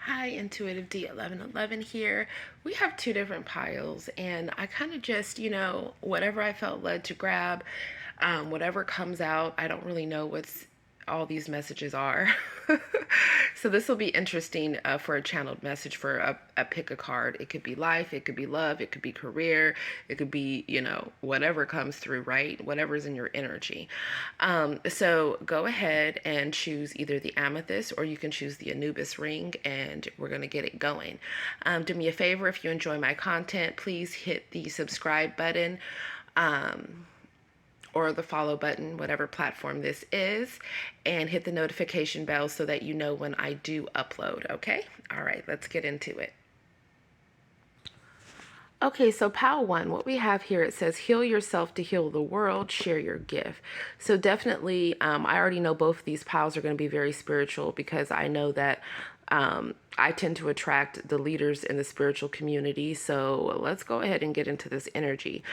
Hi, Intuitive D1111 here. We have two different piles, and I kind of just, whatever I felt led to grab, whatever comes out. I don't really know what's all these messages are. So this will be interesting for a channeled message for a pick a card. It could be life, it could be love, it could be career, it could be, whatever comes through, right? Whatever's in your energy. So go ahead and choose either the amethyst or you can choose the Anubis ring, and we're going to get it going. Do me a favor, if you enjoy my content, please hit the subscribe button. Or the follow button, whatever platform this is, and hit the notification bell so that you know when I do upload, okay? All right, let's get into it. Okay, so pile one, what we have here, it says, heal yourself to heal the world, share your gift. So definitely, I already know both of these piles are going to be very spiritual because I know that I tend to attract the leaders in the spiritual community. So let's go ahead and get into this energy.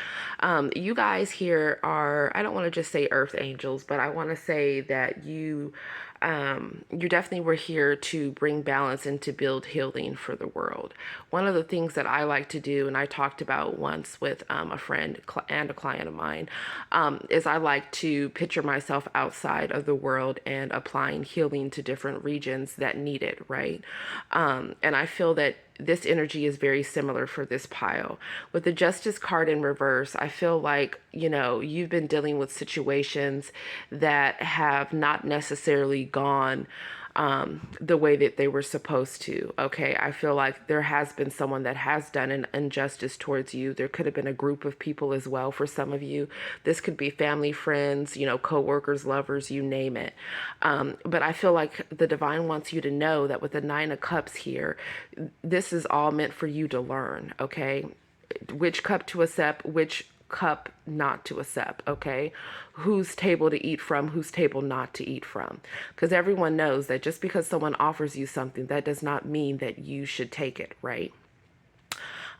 You guys here are, I don't want to just say earth angels, but I want to say that you definitely were here to bring balance and to build healing for the world. One of the things that I like to do, and I talked about once with a friend and a client of mine, is I like to picture myself outside of the world and applying healing to different regions that need it, right? And I feel that this energy is very similar for this pile. With the Justice card in reverse, I feel like, you've been dealing with situations that have not necessarily gone the way that they were supposed to. Okay, I feel like there has been someone that has done an injustice towards you. There could have been a group of people as well for some of you. This could be family, friends, co-workers, lovers, you name it. But I feel like the divine wants you to know that with the Nine of Cups here, this is all meant for you to learn. Okay, which cup to accept, which cup not to accept, okay? Whose table to eat from, whose table not to eat from. Because everyone knows that just because someone offers you something, that does not mean that you should take it, right?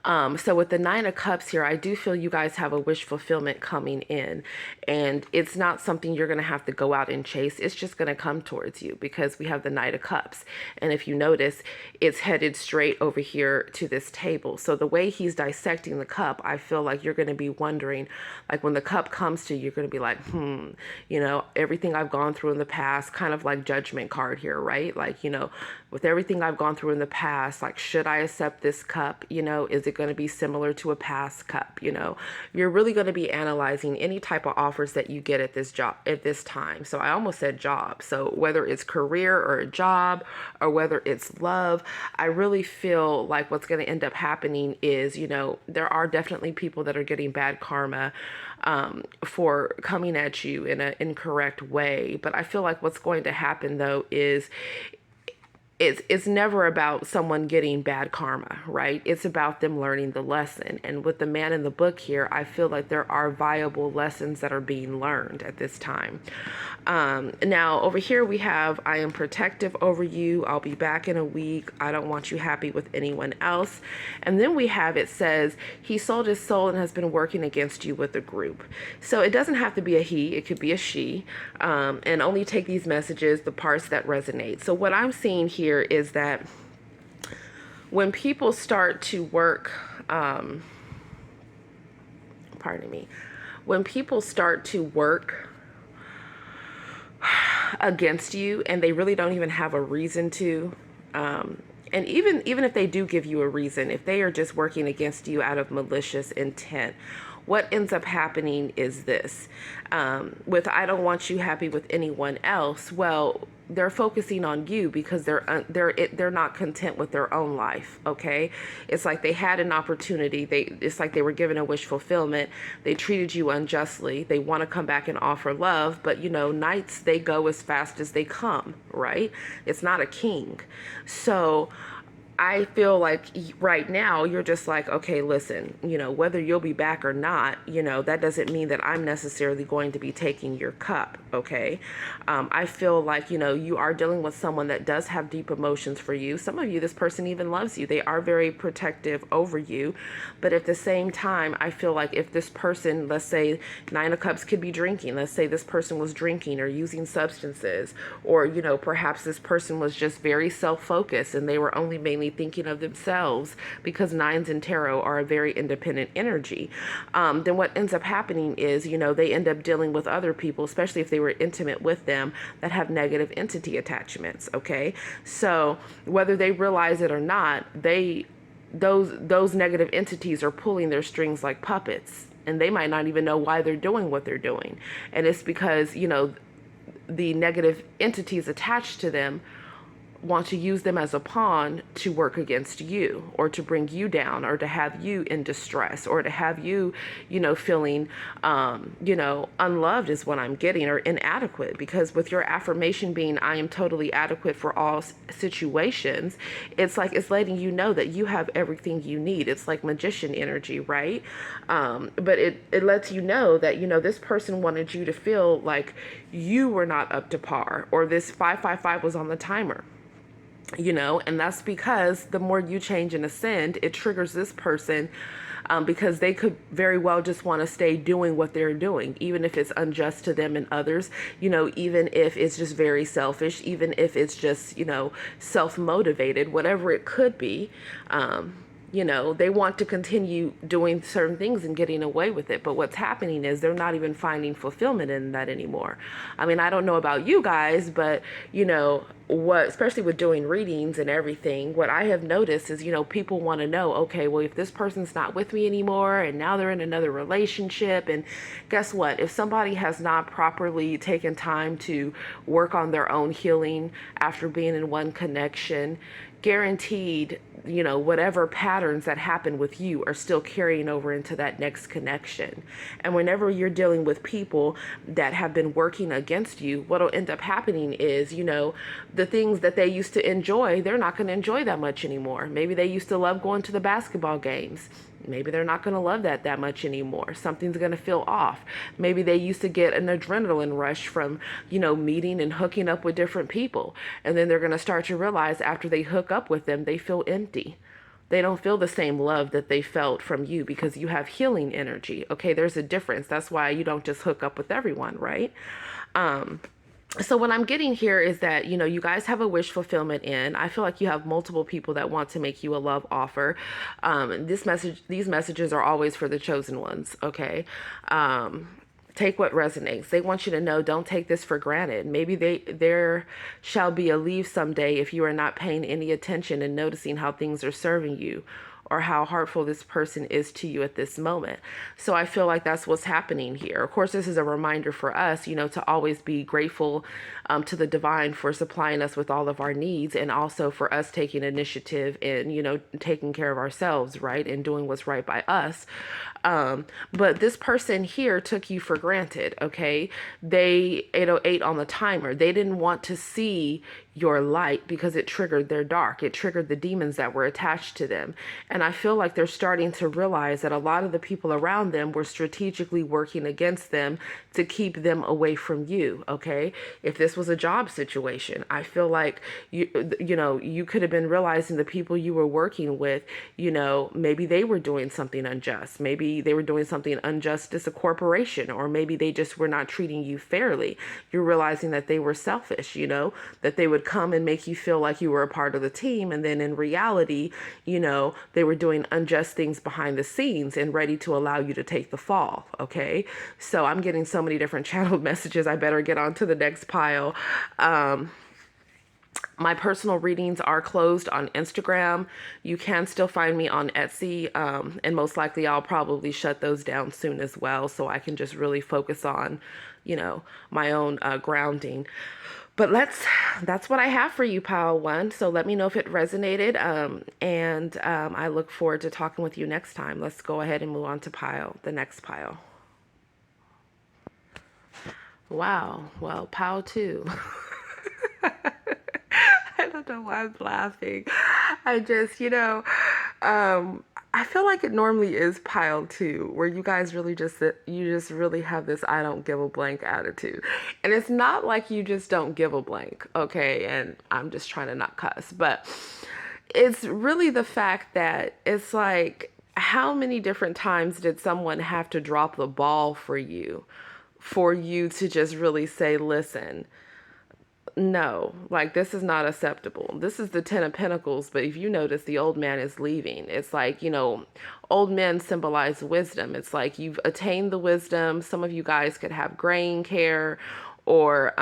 So with the Nine of Cups here, I do feel you guys have a wish fulfillment coming in, and it's not something you're going to have to go out and chase. It's just going to come towards you because we have the Knight of Cups. And if you notice, it's headed straight over here to this table. So the way he's dissecting the cup, I feel like you're going to be wondering, like when the cup comes to you, you're going to be like, everything I've gone through in the past, kind of like judgment card here, right? Like, with everything I've gone through in the past, like, should I accept this cup? Is it going to be similar to a past cup? You're really going to be analyzing any type of offers that you get at this job at this time. So I almost said job. So whether it's career or a job or whether it's love, I really feel like what's going to end up happening is, there are definitely people that are getting bad karma for coming at you in an incorrect way. But I feel like what's going to happen though is it's never about someone getting bad karma, right? It's about them learning the lesson. And with the man in the book here, I feel like there are viable lessons that are being learned at this time. Now over here we have, I am protective over you. I'll be back in a week. I don't want you happy with anyone else. And then we have, it says, he sold his soul and has been working against you with a group. So it doesn't have to be a he, it could be a she. And only take these messages, the parts that resonate. So what I'm seeing here is that when people start to work, pardon me, when people start to work against you and they really don't even have a reason to, and even if they do give you a reason, if they are just working against you out of malicious intent, what ends up happening is this, with I don't want you happy with anyone else. Well, they're focusing on you because they're not content with their own life. Okay, it's like they had an opportunity. It's like they were given a wish fulfillment. They treated you unjustly. They want to come back and offer love, but knights, they go as fast as they come. Right? It's not a king. So I feel like right now you're just like, okay, listen, whether you'll be back or not, that doesn't mean that I'm necessarily going to be taking your cup, okay? I feel like, you are dealing with someone that does have deep emotions for you. Some of you, this person even loves you. They are very protective over you. But at the same time, I feel like if this person, let's say Nine of Cups could be drinking, let's say this person was drinking or using substances, or, perhaps this person was just very self-focused and they were only mainly thinking of themselves, because nines in tarot are a very independent energy. Then what ends up happening is, they end up dealing with other people, especially if they were intimate with them, that have negative entity attachments. Okay. So whether they realize it or not, those negative entities are pulling their strings like puppets, and they might not even know why they're doing what they're doing. And it's because, the negative entities attached to them want to use them as a pawn to work against you, or to bring you down, or to have you in distress, or to have you, feeling, unloved is what I'm getting, or inadequate. Because with your affirmation being, I am totally adequate for all situations, it's like it's letting you know that you have everything you need. It's like magician energy, right? But it lets you know that, this person wanted you to feel like you were not up to par, or this 555 was on the timer. And that's because the more you change and ascend, it triggers this person, because they could very well just want to stay doing what they're doing, even if it's unjust to them and others, even if it's just very selfish, even if it's just, self-motivated, whatever it could be. They want to continue doing certain things and getting away with it. But what's happening is they're not even finding fulfillment in that anymore. I mean, I don't know about you guys, but, especially with doing readings and everything, what I have noticed is, people want to know, okay, well, if this person's not with me anymore and now they're in another relationship, and guess what? If somebody has not properly taken time to work on their own healing after being in one connection, guaranteed, whatever patterns that happen with you are still carrying over into that next connection. And whenever you're dealing with people that have been working against you, what'll end up happening is, the things that they used to enjoy, they're not going to enjoy that much anymore. Maybe they used to love going to the basketball games. Maybe they're not going to love that much anymore. Something's going to feel off. Maybe they used to get an adrenaline rush from, meeting and hooking up with different people. And then they're going to start to realize after they hook up with them, they feel empty. They don't feel the same love that they felt from you, because you have healing energy. Okay, there's a difference. That's why you don't just hook up with everyone, right? So what I'm getting here is that, you guys have a wish fulfillment in. I feel like you have multiple people that want to make you a love offer. These messages are always for the chosen ones. Okay. Take what resonates. They want you to know, don't take this for granted. Maybe there shall be a leave someday if you are not paying any attention and noticing how things are serving you, or how heartful this person is to you at this moment. So I feel like that's what's happening here. Of course, this is a reminder for us, to always be grateful to the divine for supplying us with all of our needs, and also for us taking initiative and, taking care of ourselves, right? And doing what's right by us. But this person here took you for granted, okay? They 808 on the timer. They didn't want to see your light because it triggered their dark. It triggered the demons that were attached to them. And I feel like they're starting to realize that a lot of the people around them were strategically working against them to keep them away from you, okay? If this was a job situation, I feel like you could have been realizing the people you were working with, maybe they were doing something unjust. Maybe they were doing something unjust as a corporation, or maybe they just were not treating you fairly. You're realizing that they were selfish, that they would come and make you feel like you were a part of the team, and then in reality, they were doing unjust things behind the scenes and ready to allow you to take the fall, okay? So I'm getting so many different channeled messages. I better get on to the next pile. My personal readings are closed on Instagram. You can still find me on Etsy, and most likely I'll probably shut those down soon as well, so I can just really focus on, my own grounding. But that's what I have for you, pile one. So let me know if it resonated, and I look forward to talking with you next time. Let's go ahead and move on to the next pile. Wow. Well, pile two. don't know why I'm laughing. I just, um, I feel like it normally is pile two, where you guys really you just really have this I don't give a blank attitude. And it's not like you just don't give a blank, okay? And I'm just trying to not cuss, but it's really the fact that it's like, how many different times did someone have to drop the ball for you to just really say, listen, no, like this is not acceptable. This is the Ten of Pentacles, but if you notice, the old man is leaving. It's like, old men symbolize wisdom. It's like you've attained the wisdom. Some of you guys could have grain care, or,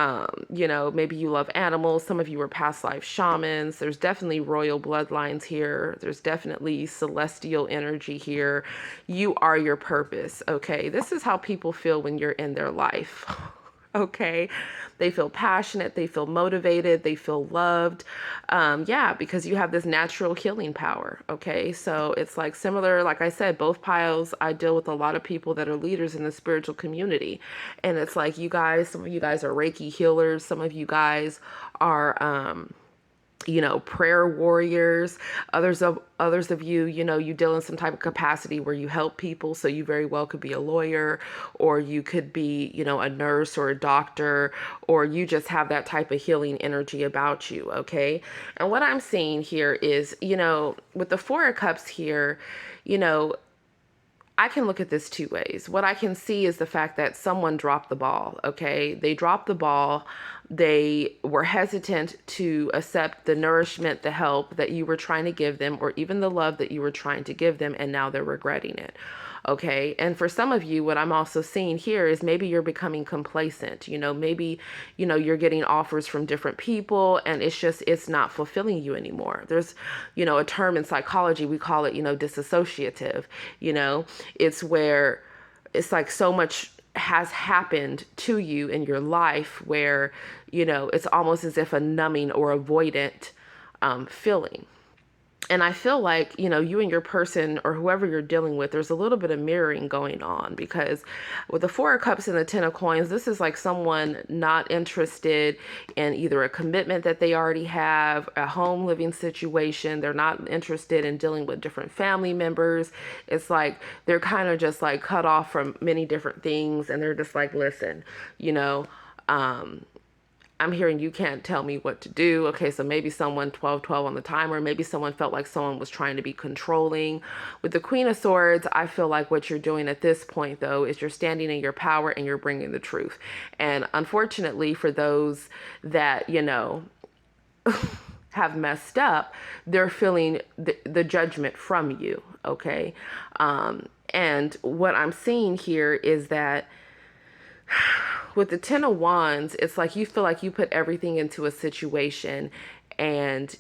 maybe you love animals. Some of you are past life shamans. There's definitely royal bloodlines here. There's definitely celestial energy here. You are your purpose, okay? This is how people feel when you're in their life. Okay, they feel passionate, they feel motivated, they feel loved. Yeah, because you have this natural healing power. Okay, so it's like similar, like I said, both piles, I deal with a lot of people that are leaders in the spiritual community. And it's like you guys, some of you guys are Reiki healers, some of you guys are, prayer warriors. Others of you, you deal in some type of capacity where you help people. So you very well could be a lawyer, or you could be, a nurse or a doctor, or you just have that type of healing energy about you. Okay. And what I'm seeing here is, with the Four of Cups here, I can look at this two ways. What I can see is the fact that someone dropped the ball, okay? They dropped the ball. They were hesitant to accept the nourishment, the help that you were trying to give them, or even the love that you were trying to give them, and now they're regretting it. Okay. And for some of you, what I'm also seeing here is maybe you're becoming complacent. Maybe, you're getting offers from different people, and it's not fulfilling you anymore. There's, a term in psychology, we call it, disassociative. It's where it's like so much has happened to you in your life where, it's almost as if a numbing or avoidant feeling. And I feel like, you and your person or whoever you're dealing with, there's a little bit of mirroring going on, because with the Four of Cups and the Ten of Coins, this is like someone not interested in either a commitment that they already have, a home living situation. They're not interested in dealing with different family members. It's like they're kind of just like cut off from many different things. And they're just like, listen, I'm hearing you can't tell me what to do. Okay, so maybe someone 12-12 on the timer. Maybe someone felt like someone was trying to be controlling. With the Queen of Swords, I feel like what you're doing at this point, though, is you're standing in your power and you're bringing the truth. And unfortunately, for those that, have messed up, they're feeling the judgment from you, okay? And what I'm seeing here is that with the Ten of Wands, it's like you feel like you put everything into a situation, and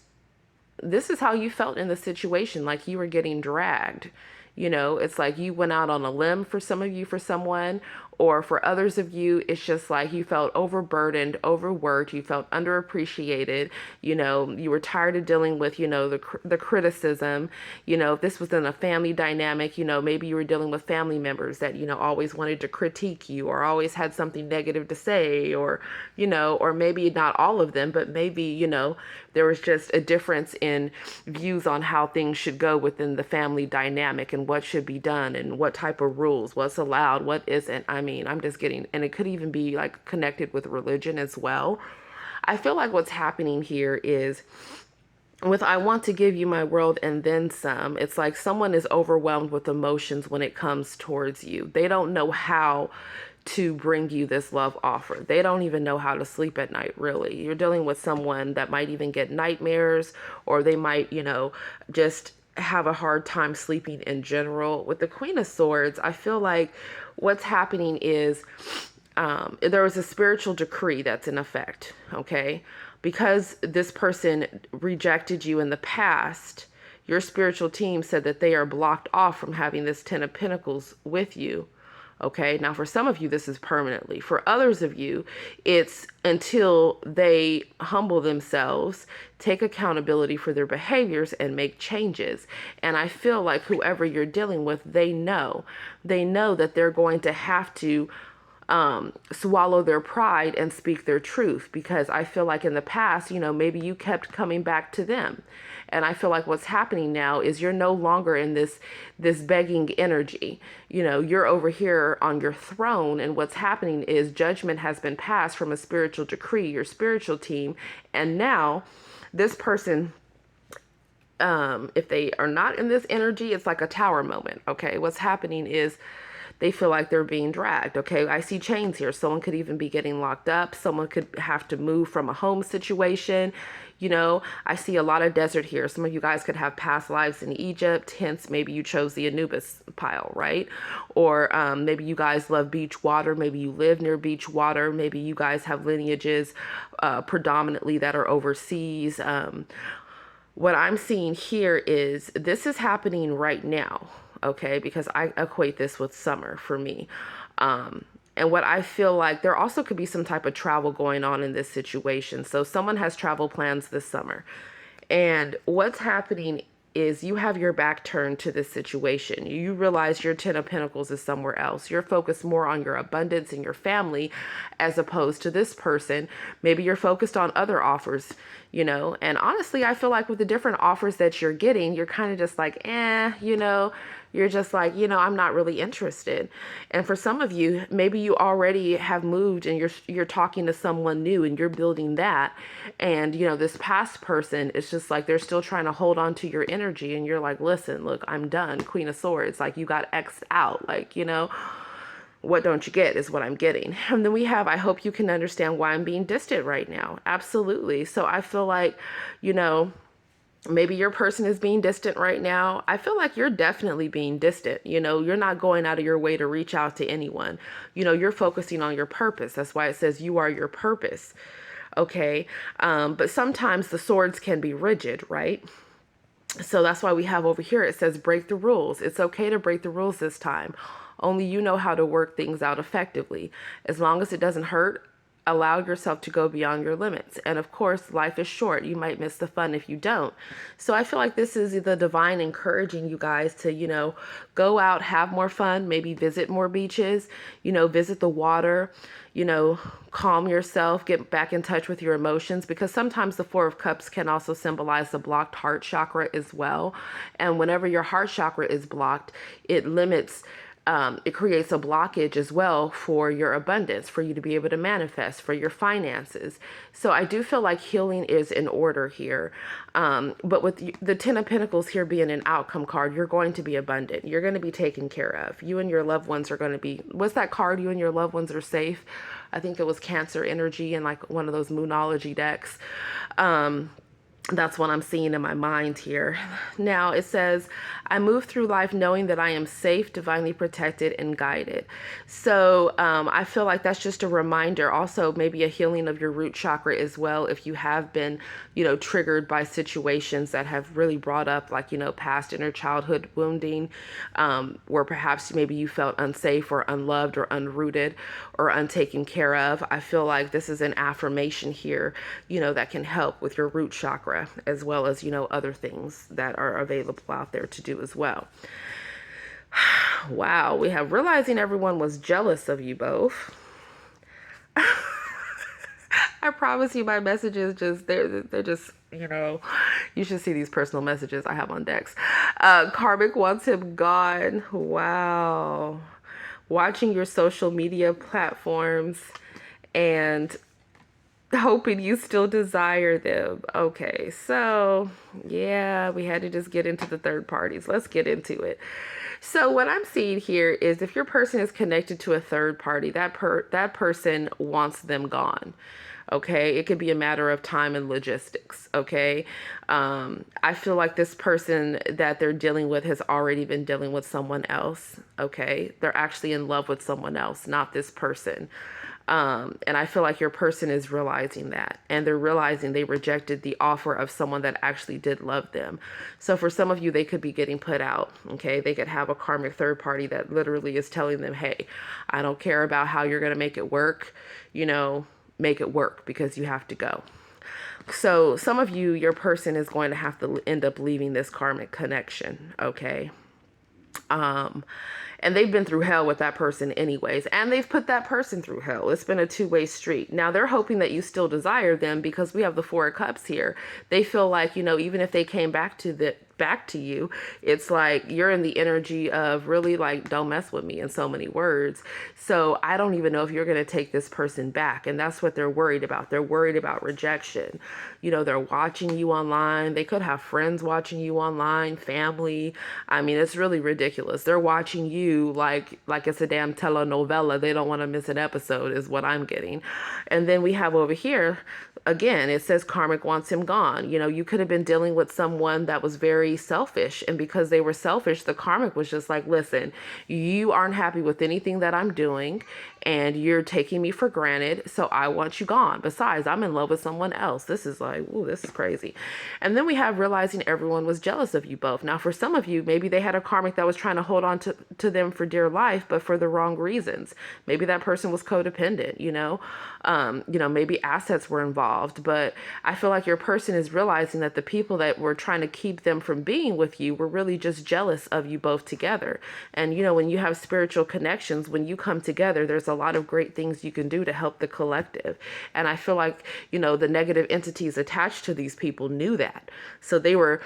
this is how you felt in the situation, like you were getting dragged. It's like you went out on a limb for some of you, for someone, or for others of you, it's just like you felt overburdened, overworked, you felt underappreciated, you were tired of dealing with, the criticism, if this was in a family dynamic, maybe you were dealing with family members that, always wanted to critique you or always had something negative to say, or, or maybe not all of them, but maybe, there was just a difference in views on how things should go within the family dynamic and what should be done and what type of rules, what's allowed, what isn't. I'm just getting, and it could even be like connected with religion as well. I feel like what's happening here is with I want to give you my world and then some, it's like someone is overwhelmed with emotions when it comes towards you. They don't know how to bring you this love offer. They don't even know how to sleep at night, really. You're dealing with someone that might even get nightmares, or they might, just have a hard time sleeping in general. With the Queen of Swords, I feel like what's happening is there was a spiritual decree that's in effect, okay? Because this person rejected you in the past, your spiritual team said that they are blocked off from having this Ten of Pentacles with you. Okay, now for some of you, this is permanently. For others of you, it's until they humble themselves, take accountability for their behaviors, and make changes. And I feel like whoever you're dealing with, they know that they're going to have to swallow their pride and speak their truth, because I feel like in the past, maybe you kept coming back to them. And I feel like what's happening now is you're no longer in this begging energy. You're over here on your throne, and what's happening is judgment has been passed from a spiritual decree, your spiritual team. And now this person, if they are not in this energy, it's like a tower moment. Okay, what's happening is they feel like they're being dragged. Okay, I see chains here. Someone could even be getting locked up. Someone could have to move from a home situation. I see a lot of desert here. Some of you guys could have past lives in Egypt, hence maybe you chose the Anubis pile, right? Or maybe you guys love beach water. Maybe you live near beach water. Maybe you guys have lineages predominantly that are overseas. What I'm seeing here is this is happening right now, okay? Because I equate this with summer for me. And what I feel like, there also could be some type of travel going on in this situation. So someone has travel plans this summer. And what's happening is you have your back turned to this situation. You realize your 10 of Pentacles is somewhere else. You're focused more on your abundance and your family as opposed to this person. Maybe you're focused on other offers, and honestly, I feel like with the different offers that you're getting, you're kind of just like, you're just like, I'm not really interested. And for some of you, maybe you already have moved and you're talking to someone new and you're building that. And, this past person is just like, they're still trying to hold on to your energy. And you're like, listen, look, I'm done. Queen of Swords. Like, you got X'd out. Like, what don't you get is what I'm getting. And then we have, I hope you can understand why I'm being distant right now. Absolutely. So I feel like, maybe your person is being distant right now. I feel like you're definitely being distant. You're not going out of your way to reach out to anyone. You're focusing on your purpose. That's why it says you are your purpose. Okay. But sometimes the swords can be rigid, right? So that's why we have over here, it says break the rules. It's okay to break the rules this time. Only you know how to work things out effectively. As long as it doesn't hurt, allow yourself to go beyond your limits. And of course, life is short. You might miss the fun if you don't. So I feel like this is the divine encouraging you guys to, go out, have more fun, maybe visit more beaches, visit the water, calm yourself, get back in touch with your emotions, because sometimes the Four of Cups can also symbolize the blocked heart chakra as well. And whenever your heart chakra is blocked, it limits it creates a blockage as well for your abundance, for you to be able to manifest, for your finances. So I do feel like healing is in order here. But with the 10 of Pentacles here being an outcome card, you're going to be abundant. You're going to be taken care of. You and your loved ones are going to be, what's that card? You and your loved ones are safe. I think it was Cancer energy and like one of those Moonology decks. That's what I'm seeing in my mind here. Now it says, I move through life knowing that I am safe, divinely protected, and guided. So I feel like that's just a reminder. Also, maybe a healing of your root chakra as well. If you have been, triggered by situations that have really brought up like, past inner childhood wounding, where perhaps maybe you felt unsafe or unloved or unrooted or untaken care of. I feel like this is an affirmation here, that can help with your root chakra, as well as, other things that are available out there to do as well. Wow, we have realizing everyone was jealous of you both. I promise you my messages they're just, you should see these personal messages I have on decks. Karmic wants him gone. Wow. Watching your social media platforms and hoping you still desire them. Okay, so yeah, we had to just get into the third parties. Let's get into it. So what I'm seeing here is if your person is connected to a third party, that person wants them gone. Okay, it could be a matter of time and logistics. Okay, I feel like this person that they're dealing with has already been dealing with someone else. Okay, they're actually in love with someone else, not this person. And I feel like your person is realizing that, and they're realizing they rejected the offer of someone that actually did love them. So for some of you, they could be getting put out. Okay, they could have a karmic third party that literally is telling them, hey, I don't care about how you're going to make it work, make it work because you have to go. So some of you, your person is going to have to end up leaving this karmic connection. Okay. Um, and they've been through hell with that person anyways, and they've put that person through hell. It's been a two-way street. Now they're hoping that you still desire them because we have the Four of Cups here. They feel like, even if they came back to you, it's like you're in the energy of really like, don't mess with me, in so many words. So I don't even know if you're going to take this person back, and that's what they're worried about. They're worried about rejection. They're watching you online. They could have friends watching you online, family. I mean, it's really ridiculous. They're watching you like it's a damn telenovela. They don't want to miss an episode, is what I'm getting. And then we have over here, again, it says karmic wants him gone. You could have been dealing with someone that was very selfish, and because they were selfish, the karmic was just like, listen, you aren't happy with anything that I'm doing, and you're taking me for granted, so I want you gone. Besides, I'm in love with someone else. This is like, ooh, this is crazy. And then we have realizing everyone was jealous of you both. Now, for some of you, maybe they had a karmic that was trying to hold on to them for dear life, but for the wrong reasons. Maybe that person was codependent, maybe assets were involved. But I feel like your person is realizing that the people that were trying to keep them from being with you were really just jealous of you both together. And, when you have spiritual connections, when you come together, there's a lot of great things you can do to help the collective. And I feel like, the negative entities attached to these people knew that. So they were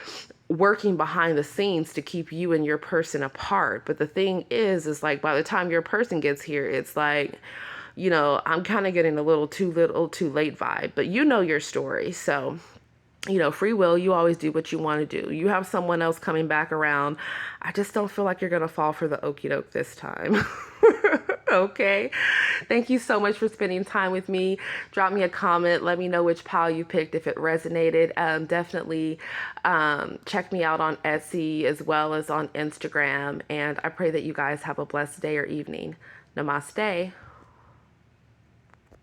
working behind the scenes to keep you and your person apart. But the thing is like, by the time your person gets here, it's like, I'm kind of getting a little too late vibe, but your story. So, free will, you always do what you want to do. You have someone else coming back around. I just don't feel like you're going to fall for the okie doke this time. Okay. Thank you so much for spending time with me. Drop me a comment. Let me know which pile you picked, if it resonated. Definitely check me out on Etsy as well as on Instagram. And I pray that you guys have a blessed day or evening. Namaste.